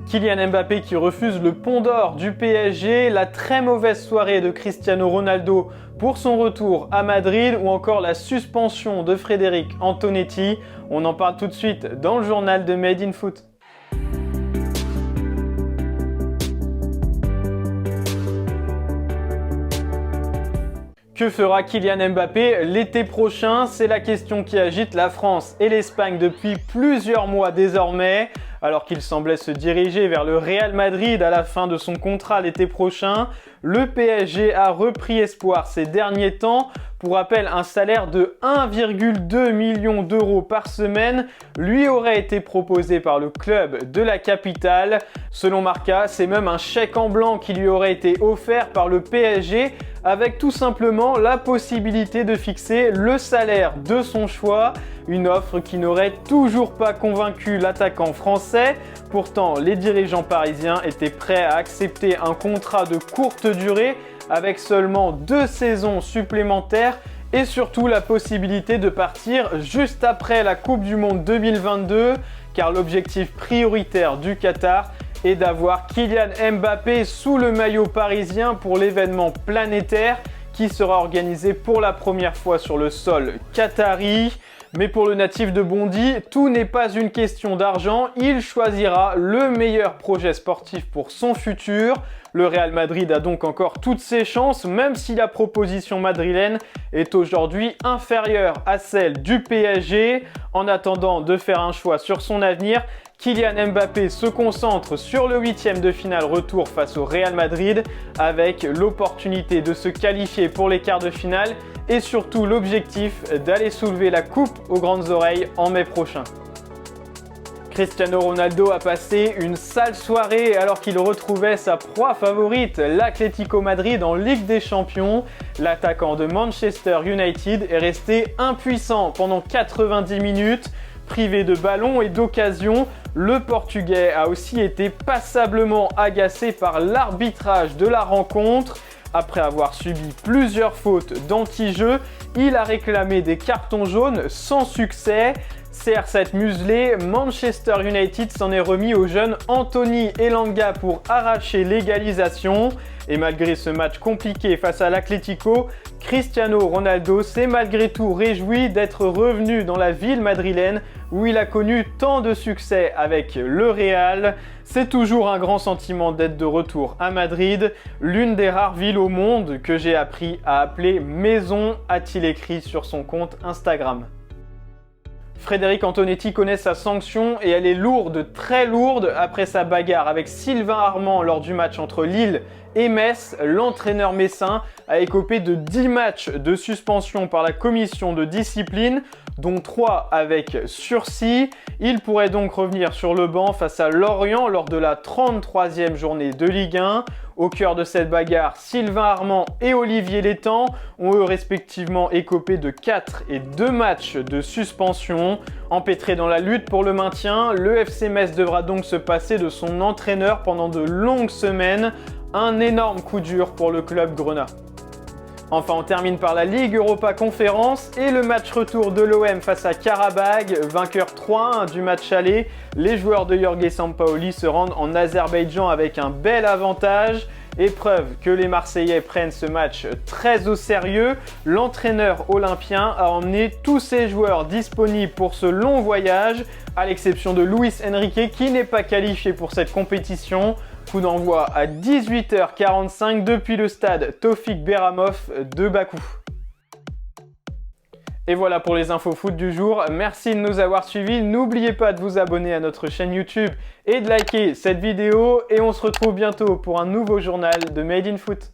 Kylian Mbappé qui refuse le Pont d'Or du PSG, la très mauvaise soirée de Cristiano Ronaldo pour son retour à Madrid ou encore la suspension de Frédéric Antonetti. On en parle tout de suite dans le journal de Made in Foot. Que fera Kylian Mbappé l'été prochain? C'est la question qui agite la France et l'Espagne depuis plusieurs mois désormais. Alors qu'il semblait se diriger vers le Real Madrid à la fin de son contrat l'été prochain, le PSG a repris espoir ces derniers temps. Pour rappel, un salaire de 1,2 million d'euros par semaine lui aurait été proposé par le club de la capitale. Selon Marca, c'est même un chèque en blanc qui lui aurait été offert par le PSG avec tout simplement la possibilité de fixer le salaire de son choix. Une offre qui n'aurait toujours pas convaincu l'attaquant français. Pourtant, les dirigeants parisiens étaient prêts à accepter un contrat de courte durée avec seulement 2 saisons supplémentaires et surtout la possibilité de partir juste après la Coupe du Monde 2022 car l'objectif prioritaire du Qatar est d'avoir Kylian Mbappé sous le maillot parisien pour l'événement planétaire qui sera organisé pour la première fois sur le sol qatari. Mais pour le natif de Bondy, tout n'est pas une question d'argent, il choisira le meilleur projet sportif pour son futur. Le Real Madrid a donc encore toutes ses chances, même si la proposition madrilène est aujourd'hui inférieure à celle du PSG. En attendant de faire un choix sur son avenir, Kylian Mbappé se concentre sur le 8e de finale retour face au Real Madrid avec l'opportunité de se qualifier pour les quarts de finale et surtout l'objectif d'aller soulever la coupe aux grandes oreilles en mai prochain. Cristiano Ronaldo a passé une sale soirée alors qu'il retrouvait sa proie favorite, l'Atlético Madrid en Ligue des Champions. L'attaquant de Manchester United est resté impuissant pendant 90 minutes. Privé de ballon et d'occasion, le Portugais a aussi été passablement agacé par l'arbitrage de la rencontre. Après avoir subi plusieurs fautes d'anti-jeu, il a réclamé des cartons jaunes sans succès. CR7 muselé, Manchester United s'en est remis au jeune Anthony Elanga pour arracher l'égalisation. Et malgré ce match compliqué face à l'Atlético, Cristiano Ronaldo s'est malgré tout réjoui d'être revenu dans la ville madrilène où il a connu tant de succès avec le Real. C'est toujours un grand sentiment d'être de retour à Madrid, l'une des rares villes au monde que j'ai appris à appeler maison, a-t-il écrit sur son compte Instagram. Frédéric Antonetti connaît sa sanction et elle est lourde, très lourde. Après sa bagarre avec Sylvain Armand lors du match entre Lille et Metz, l'entraîneur messin a écopé de 10 matchs de suspension par la commission de discipline, dont 3 avec sursis. Il pourrait donc revenir sur le banc face à Lorient lors de la 33e journée de Ligue 1. Au cœur de cette bagarre, Sylvain Armand et Olivier Létang ont eux respectivement écopé de 4 et 2 matchs de suspension. Empêtré dans la lutte pour le maintien, le FC Metz devra donc se passer de son entraîneur pendant de longues semaines. Un énorme coup dur pour le club grenat. Enfin, on termine par la Ligue Europa Conférence et le match retour de l'OM face à Karabag, vainqueur 3-1 du match aller. Les joueurs de Jorge Sampaoli se rendent en Azerbaïdjan avec un bel avantage. Épreuve que les Marseillais prennent ce match très au sérieux. L'entraîneur olympien a emmené tous ses joueurs disponibles pour ce long voyage, à l'exception de Luis Enrique qui n'est pas qualifié pour cette compétition. Coup d'envoi à 18h45 depuis le stade Tofik Beramov de Bakou. Et voilà pour les infos foot du jour. Merci de nous avoir suivis. N'oubliez pas de vous abonner à notre chaîne YouTube et de liker cette vidéo. Et on se retrouve bientôt pour un nouveau journal de Made in Foot.